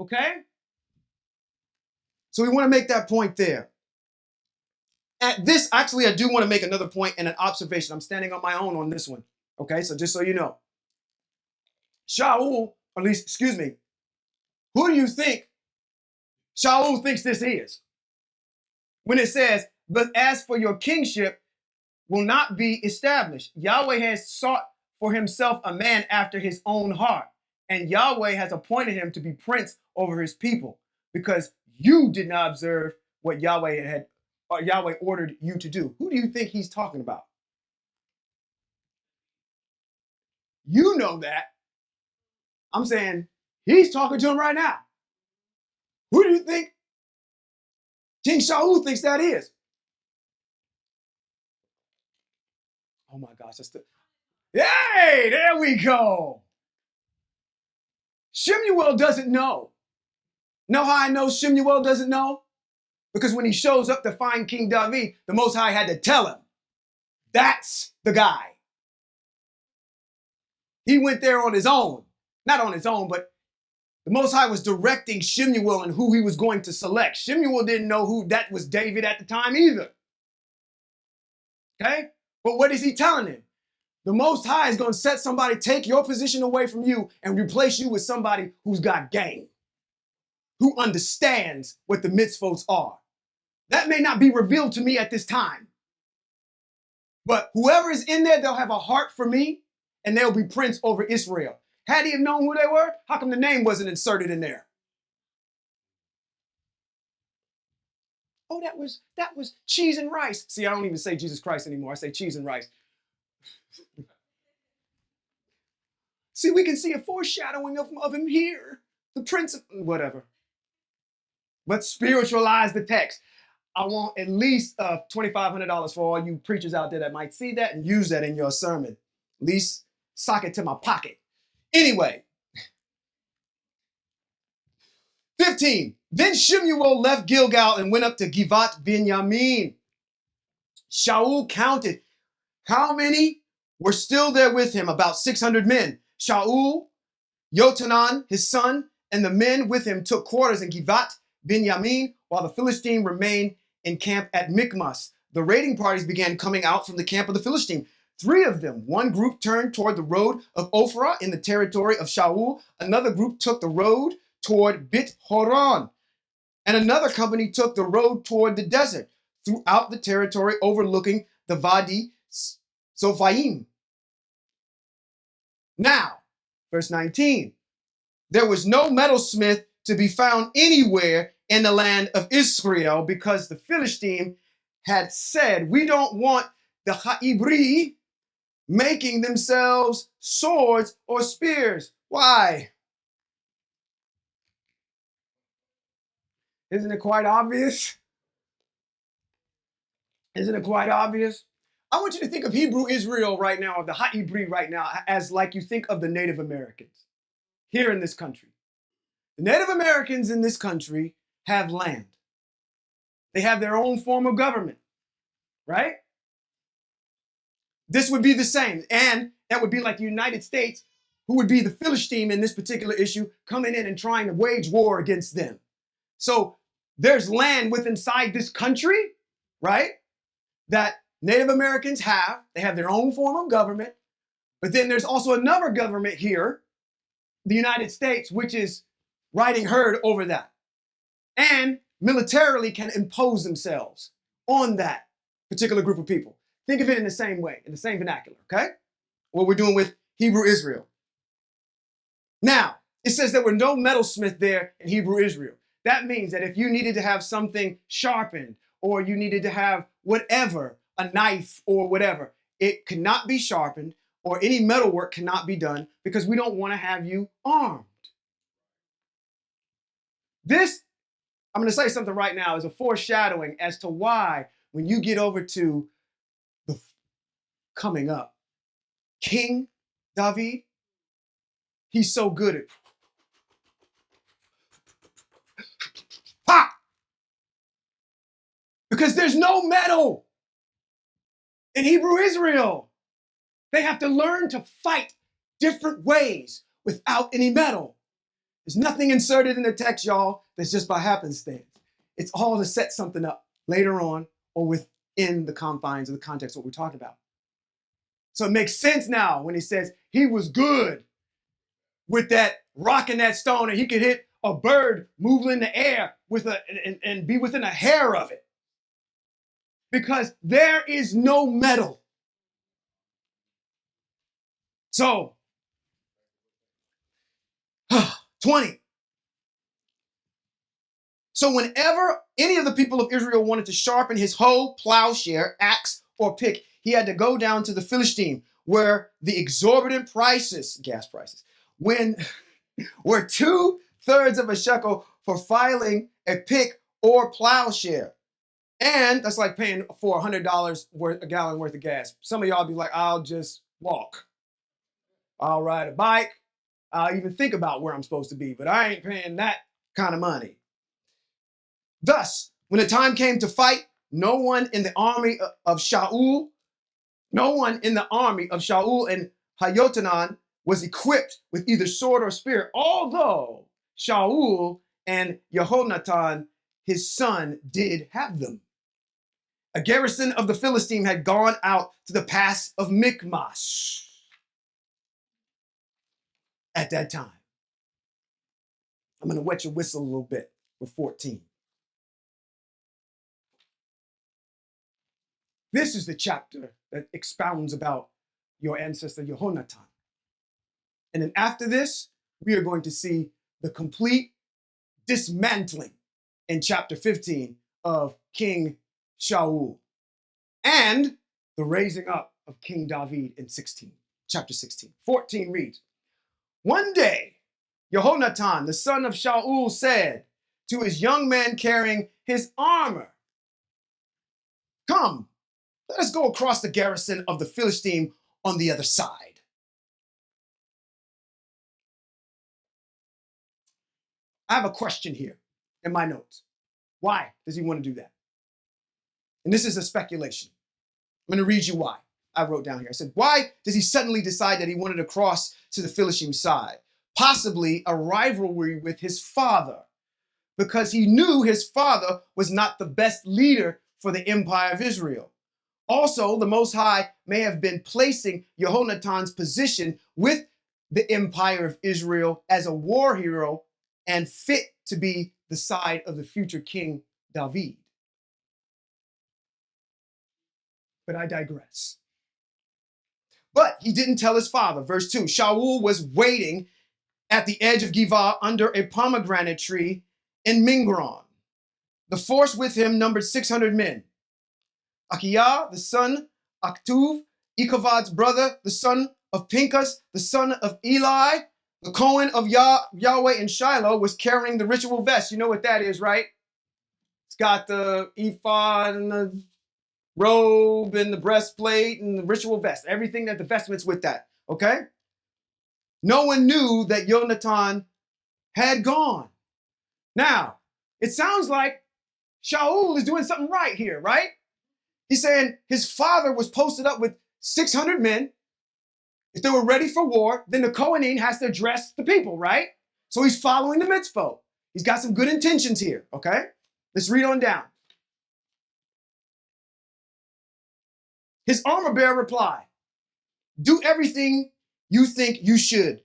Okay? So we want to make that point there. At this, actually, I do want to make another point and an observation. I'm standing on my own on this one. Okay, so just so you know. Shaul, at least, excuse me, who do you think Shaul thinks this is? When it says, but as for your kingship will not be established. Yahweh has sought for himself a man after his own heart. And Yahweh has appointed him to be prince over his people because you did not observe what Yahweh ordered you to do. Who do you think he's talking about? You know that. I'm saying he's talking to him right now. Who do you think King Shaul thinks that is? Oh my gosh, Hey, there we go. Shemuel doesn't know. Know how I know Shemuel doesn't know? Because when he shows up to find King David, the Most High had to tell him, that's the guy. He went there on his own. Not on his own, but the Most High was directing Shemuel and who he was going to select. Shemuel didn't know who that was David at the time either. Okay? But what is he telling him? The Most High is going to set somebody, take your position away from you and replace you with somebody who's got game, who understands what the mitzvot are. That may not be revealed to me at this time. But whoever is in there, they'll have a heart for me and they'll be prince over Israel. Had he have known who they were, how come the name wasn't inserted in there? Oh, that was cheese and rice. See, I don't even say Jesus Christ anymore. I say cheese and rice. See, we can see a foreshadowing of him here. The prince of whatever. But spiritualize the text. I want at least $2,500 for all you preachers out there that might see that and use that in your sermon. At least sock it to my pocket. Anyway, 15. Then Shemuel left Gilgal and went up to Givat Binyamin. Shaul counted how many were still there with him, about 600 men. Shaul, Yochanan, his son, and the men with him took quarters in Givat Binyamin, while the Philistine remained in camp at Michmas. The raiding parties began coming out from the camp of the Philistine. 3 of them, one group turned toward the road of Ophrah in the territory of Shaul. Another group took the road toward Bit Horon. And another company took the road toward the desert throughout the territory overlooking the Vadi Zophaim. Now, verse 19, there was no metalsmith to be found anywhere in the land of Israel because the Philistine had said, we don't want the Hebraic making themselves swords or spears. Why? Isn't it quite obvious? Isn't it quite obvious? I want you to think of Hebrew Israel right now, or the Hebraic right now, as like you think of the Native Americans here in this country. The Native Americans in this country have land. They have their own form of government, right? This would be the same. And that would be like the United States, who would be the Philistine in this particular issue, coming in and trying to wage war against them. So there's land within inside this country, right, that Native Americans have. They have their own form of government. But then there's also another government here, the United States, which is riding herd over that. And militarily can impose themselves on that particular group of people. Think of it in the same way, in the same vernacular, okay? What we're doing with Hebrew Israel. Now, it says there were no metalsmith there in Hebrew Israel. That means that if you needed to have something sharpened or you needed to have whatever, a knife or whatever, it could not be sharpened or any metal work cannot be done because we don't want to have you armed. This I'm going to say something right now as a foreshadowing as to why when you get over to the coming up, King David, he's so good at pop, because there's no metal in Hebrew Israel. They have to learn to fight different ways without any metal. There's nothing inserted in the text, y'all, that's just by happenstance. It's all to set something up later on or within the confines of the context of what we're talking about. So it makes sense now when he says he was good with that rock and that stone, and he could hit a bird moving in the air with and be within a hair of it. Because there is no metal. So, 20. So whenever any of the people of Israel wanted to sharpen his hoe, plowshare, axe, or pick, he had to go down to the Philistine, where the exorbitant prices, gas prices, were 2/3 of a shekel for filing a pick or plowshare. And that's like paying for $100 a gallon worth of gas. Some of y'all be like, I'll just walk. I'll ride a bike. I'll even think about where I'm supposed to be, but I ain't paying that kind of money. Thus, when the time came to fight, no one in the army of Shaul and Hayotanan was equipped with either sword or spear, although Shaul and Jehonatan, his son, did have them. A garrison of the Philistine had gone out to the pass of Michmash at that time. I'm going to wet your whistle a little bit with 14. This is the chapter that expounds about your ancestor Jehonatan. And then after this, we are going to see the complete dismantling in chapter 15 of King Shaul and the raising up of King David in chapter 16. 14 reads, one day, Jehonatan, the son of Shaul, said to his young men carrying his armor, come, let us go across the garrison of the Philistine on the other side. I have a question here in my notes. Why does he want to do that? And this is a speculation. I'm going to read you why. I wrote down here. I said, why does he suddenly decide that he wanted to cross to the Philistine side? Possibly a rivalry with his father, because he knew his father was not the best leader for the empire of Israel. Also, the Most High may have been placing Jehonatan's position with the empire of Israel as a war hero and fit to be the side of the future King David. But I digress. But he didn't tell his father. Verse 2, Shaul was waiting at the edge of Giv'ah under a pomegranate tree in Mingron. The force with him numbered 600 men. Akiah, the son of Aktuv, Ichavad's brother, the son of Pinchas, the son of Eli, the Cohen of Yahweh in Shiloh, was carrying the ritual vest. You know what that is, right? It's got the ephod and the robe and the breastplate and the ritual vest. Everything that the vestments with that, okay? No one knew that Jonathan had gone. Now, it sounds like Shaul is doing something right here, right? He's saying his father was posted up with 600 men. If they were ready for war, then the Kohanim has to address the people, right? So he's following the mitzvot. He's got some good intentions here, okay? Let's read on down. His armor bearer replied, do everything you think you should.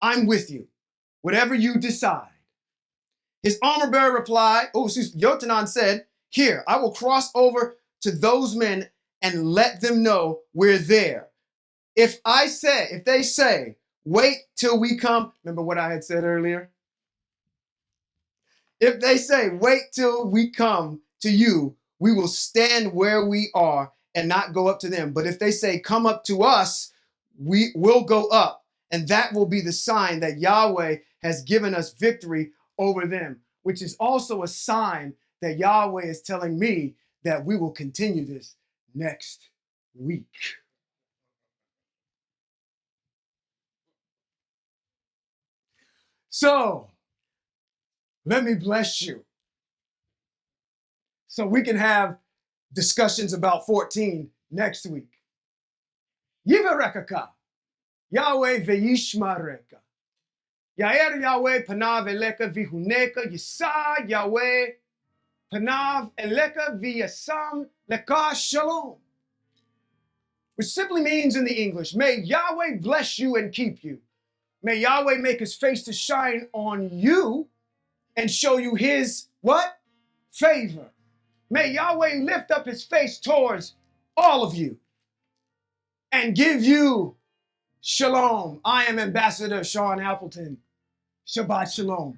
I'm with you. Whatever you decide. His armor bearer replied, Yotanan said, here, I will cross over to those men and let them know we're there. If they say, wait till we come, remember what I had said earlier? If they say, wait till we come to you, we will stand where we are and not go up to them. But if they say, come up to us, we will go up. And that will be the sign that Yahweh has given us victory over them. which is also a sign that Yahweh is telling me that we will continue this next week. So, let me bless you so we can have discussions about 14 next week. Yivarekaka, Yahweh ve'yishmareka. Yair Yahweh panav eleka vihuneka, Yisa Yahweh panav eleka v'yasam leka shalom. Which simply means in the English, may Yahweh bless you and keep you. May Yahweh make his face to shine on you and show you his what? Favor. May Yahweh lift up his face towards all of you and give you shalom. I am Ambassador Sean Appleton. Shabbat shalom.